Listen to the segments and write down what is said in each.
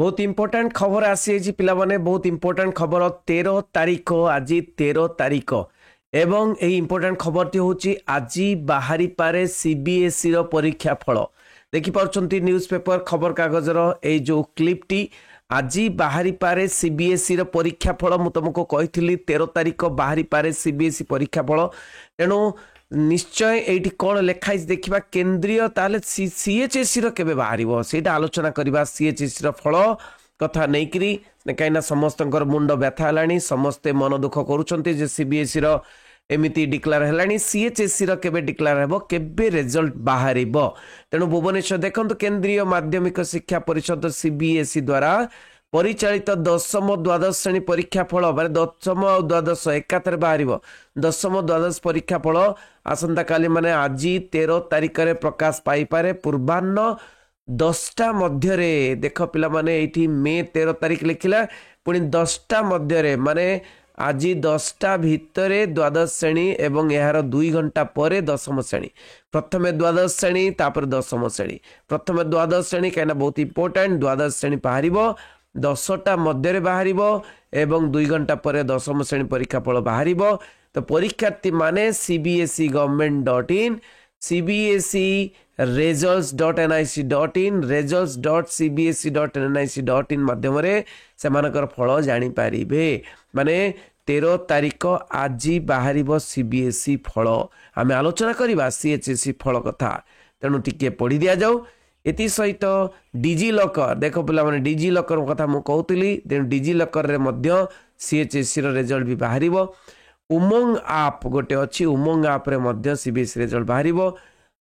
बहुत इंपोर्टेंट खबर आसी पिला माने बहुत इंपोर्टेंट खबर 13 तारीख आज 13 तारीख एवं यही इंपोर्टेंट खबर टी होची आज बाहरी पारे सीबीएसई रो परीक्षा फल देखि पारछंती न्यूज़ पेपर खबर कागज रो ए जो क्लिप टी आज बाहरी पारे सीबीएसई रो परीक्षा फल मु तुमको कहिथिली 13 तारीख बाहरी पारे सीबीएसई परीक्षा फल तेणु निश्चय ये कौन लेखाई देखा केन्द्रीय ताले सीएचएससी केबे बाहर से आलोचना करवा सीएचएससी फल कथा नहीं कहीं समस्त मुंड व्यथा है समस्ते मन दुख करुँचे सीबीएसई एमती डिक्लेयर है सीएचएससी केबे डिक्लेयर हे केबे रिजल्ट बाहर तेणु भुवनेश्वर देखो केंद्रीय माध्यमिक शिक्षा परिषद सीबीएसई द्वारा परिचालित दशम द्वादश श्रेणी परीक्षा फल दशम और द्वादश एकाथरे बाहर दशम द्वादश परीक्षा फल आसंता काली माने आज 13 तारीख रे प्रकाश पाई पारे पूर्वाह्न 10टा मध्य देख पिला माने एठी मे 13 तारीख लिखिला पुणी 10टा मध्य माने आज 10टा भितरे द्वादश श्रेणी एवं यार 2 घंटा पर दशम श्रेणी प्रथमे द्वादश श्रेणी तापर दशम श्रेणी प्रथमे द्वादश श्रेणी कहीं बहुत इंपोर्टेंट द्वादश श्रेणी बाहर 10टा मध्य बाहर एवं 2 घंटा पर दशम श्रेणी परीक्षा फल बाहर तो परीक्षार्थी माने cbse.government.in cbse results.nic.in results.cbse.nic.in माध्यम से फल जानीपर माने 13 तारीख आज बाहर सीबीएसई फल आम आलोचना करवा सीएचएसई फल कथा तेणु टिके पढ़ी दि जाऊ एति सहित डिजी लॉकर देख पिला माने डिजी लॉकर कथा मु कहूली तेणु डिजी लॉकर रे मध्य सीएचएससी रो रिजल्ट भी बाहर उमंग आप गोटे अच्छी उमंग आप रे मध्य सीबीएसई रिजल्ट बाहर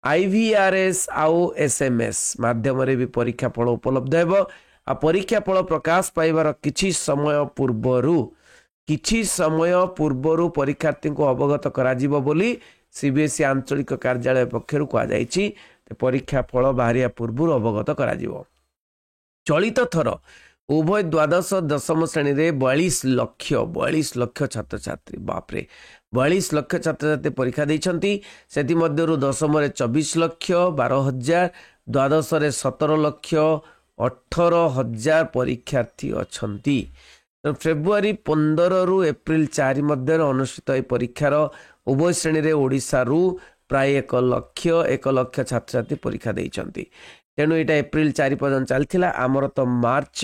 आईवीआरएस आउ एसएमएस माध्यम रे भी परीक्षा फल उपलब्ध हेबो आ परीक्षा फल प्रकाश पाइबार किछि समय पूर्वरु परीक्षार्थी को अवगत करा जिवो बोली सीबीएसई आंचलिक कार्यालय पक्षरु कहा जायछि परीक्षा फल बाहरिया पूर्व अवगत करा जिवो चलित थर उभय द्वादश दशम श्रेणी रे 42 लक्ष छात्र छात्री बापरे 42 लक्ष छात्र छात्री परीक्षा देइछंती सेति मध्यरु दशम रे 24 लक्ष 12,000 द्वादश रे 17 लक्ष 18,000 परीक्षार्थी अछंती फेब्रुआरी 15 रु एप्रिल 4 मध्य अनुष्ठित ए परीक्षार उभय श्रेणी रे ओडिसा रु प्राय 1 लक्ष छात्र छात्री परीक्षा देइछंती तेणु यहाँ एप्रिल 4 पर्यटन चलता आमर तो मार्च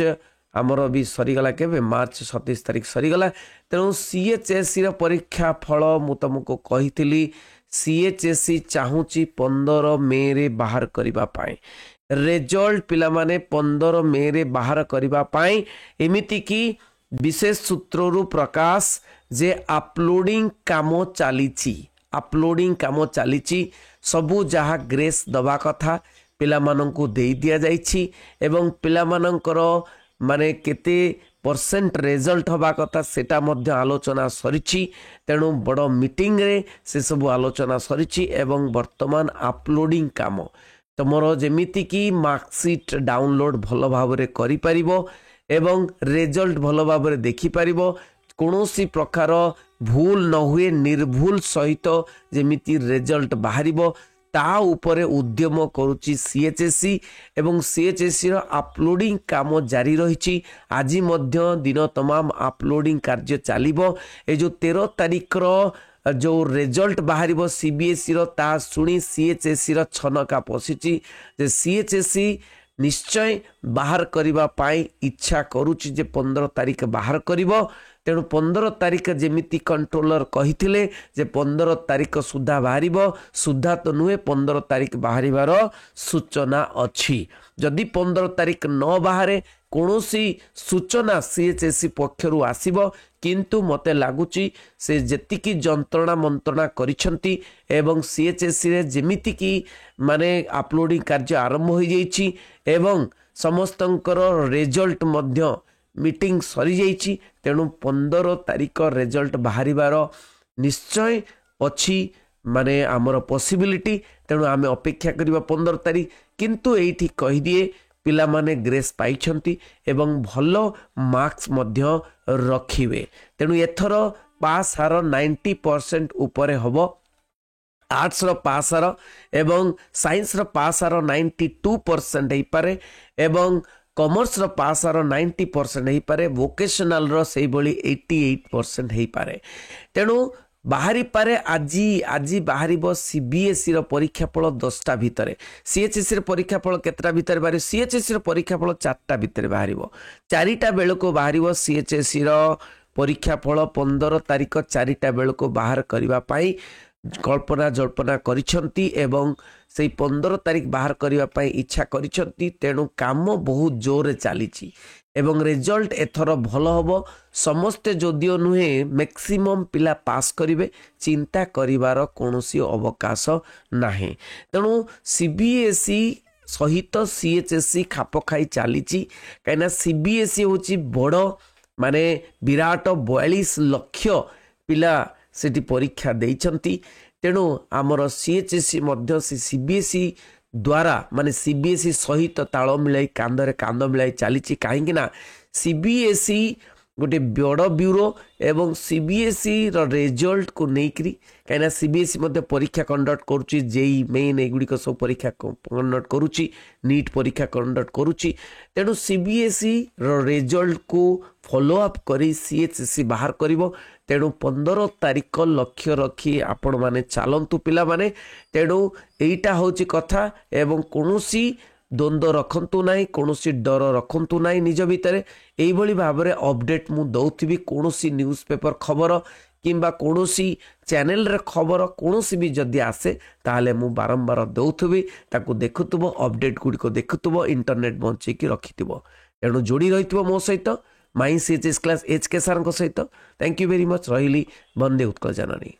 आमर भी सरीगला के मार्च 27 तारीख सरीगला तेणु सीएचएससी परीक्षा फल मु तुमको कही सीएचएससी चाहूची 15 मे रे बाहर करबा पाए रिजल्ट पिला माने 15 मे रे बाहर करबा पाए एमिति की विशेष सूत्ररु प्रकाश जे अपलोडिंग काम चली सबू जहाँ ग्रेस दबा कथा पिला मानंकु दे दिया जाइछि एवं पिला मानंकर माने केते परसेंट रिजल्ट हवा कथा सेटा मध्य आलोचना सरिछि तेणु बड़ मीटिंग रे से सब आलोचना सरिछि एवं वर्तमान अपलोडिंग काम तुमर जेमिति की मार्कशीट डाउनलोड भल भाबरे करि परिबो एवं रिजल्ट भल भाबरे देखि परिबो कोनोसी प्रकार भूल न हुए निर्भूल सहित जेमिति रिजल्ट बाहरिबो ता उपरे उद्यम करुच्ची सीएचएससी एवं सीएचएससी अपलोडिंग काम जारी रही आज मध्य दिन तमाम अपलोडिंग कार्य चलिबो ए जो 13 तारीख जो रिजल्ट बाहर सीबीएसई ता शुणी सीएचएससी छनका पशिची जे सीएचएससी निश्चय बाहर करबा पाई इच्छा करुच्ची जे 15 तारीख बाहर करिवो तेणु 15 तारीख जेमिति कंट्रोलर कहिथिले जे 15 तारीख सुधा बाहर सुधा तो नुहे 15 तारीख बाहर सूचना अच्छी जदि 15 तारीख न बाहर कौनसी सूचना सीएचएससी पक्षरु आसीबो किंतु मते लागुची से जेतिकी जंत्रणा मंत्रणा करिसंती एवं सीएचएससी रे जेमिति की माने अपलोडिंग कार्य आरंभ हो जाइछि एवं समस्तंकर रिजल्ट मध्य मीटिंग सरी जाइछि तेणु 15 तारीख रिजल्ट बाहरिबार निश्चय अच्छी माने आमर पॉसिबिलिटी तेणु आमे अपेक्षा करिबा 15 तारीख किंतु एठी कहि दिए पिला माने ग्रेस पाइछंती एवं भलो मार्क्स मध्य रखिवे तेणु एथर पास हार 90% ऊपर हबो आर्ट्स रो पास हार एवं साइंस रो पास हार 92% पारे एवं कॉमर्स रो पास आर 90% हो पारे वोकेशनल रो से बड़ी 88% हो पारे तेणु बाहरी पारे आज आज बाहर सीबीएसई रो परीक्षा फल 10टा भितर सीएचएसई रो परीक्षा फल केतटा भितर बाहर सीएचएसई रो परीक्षा फल 4टा भितर बाहर 4टा बेल को बाहर सीएचएसई रो परीक्षा फल 15 तारिख 4टा बेल को बाहर करने पाई कल्पना जल्पना करिसंती एवं से 15 तारिख बाहर करने इच्छा करिसंती तेणु काम बहुत जोर चली एवं रिजल्ट एथर भल हम समस्ते जदिओ नुहे मैक्सिमम पिला पास करिवे चिंता करिवार कोनोसी अवकाश नाही तेणु सीबीएसई सहित सीएचएसई खाप खाई चली कहीं सीबीएसई होची बड़ माने विराट 42 लाख पिला सेठी परीक्षा देइछंती तेणु आमर सीएचएसई मध्य से सीबीएसई द्वारा माने सीबीएसई सहित ताल मिलाई कांदरे कांद मिलाई चली कहीं सीबीएसई गोटे बड़ ब्यूरो एवं सीबीएसई रो रिजल्ट को नेकरी कहीं सीबीएसई मध्य परीक्षा कंडक्ट करुच्ची जेई मेन एगुड़िक सब परीक्षा कंडक्ट करुच्ची नीट परीक्षा कंडक्ट करुच्ची तेणु सीबीएसई रो रिजल्ट को फॉलो अप करी सीएचएसई बाहर करिवो तेणु 15 तारिख लक्ष्य रखी आपण माने चलतु पिला माने तेणु एटा होची कथा एवं कोनोसी द्वंद्व रखंतु नाही कोनोसी डर रखंतु नाही निज भितर एई भली भाबरे अपडेट मु दउथिबी कोनोसी न्यूज़ पेपर खबर किंबा कोनोसी चैनल रे खबर कोनोसी भी जदि आसे ताले मु बारंबार दउथिबी ताकू देखुतबो अपडेट गुडी को देखुतबो इंटरनेट बंचे की रखितबो एणु जोड़ी रहितबो मो सहित माई सीएचएस क्लास एचके सर सहित थैंक यू वेरी मच रही वंदे उत्कल जननी।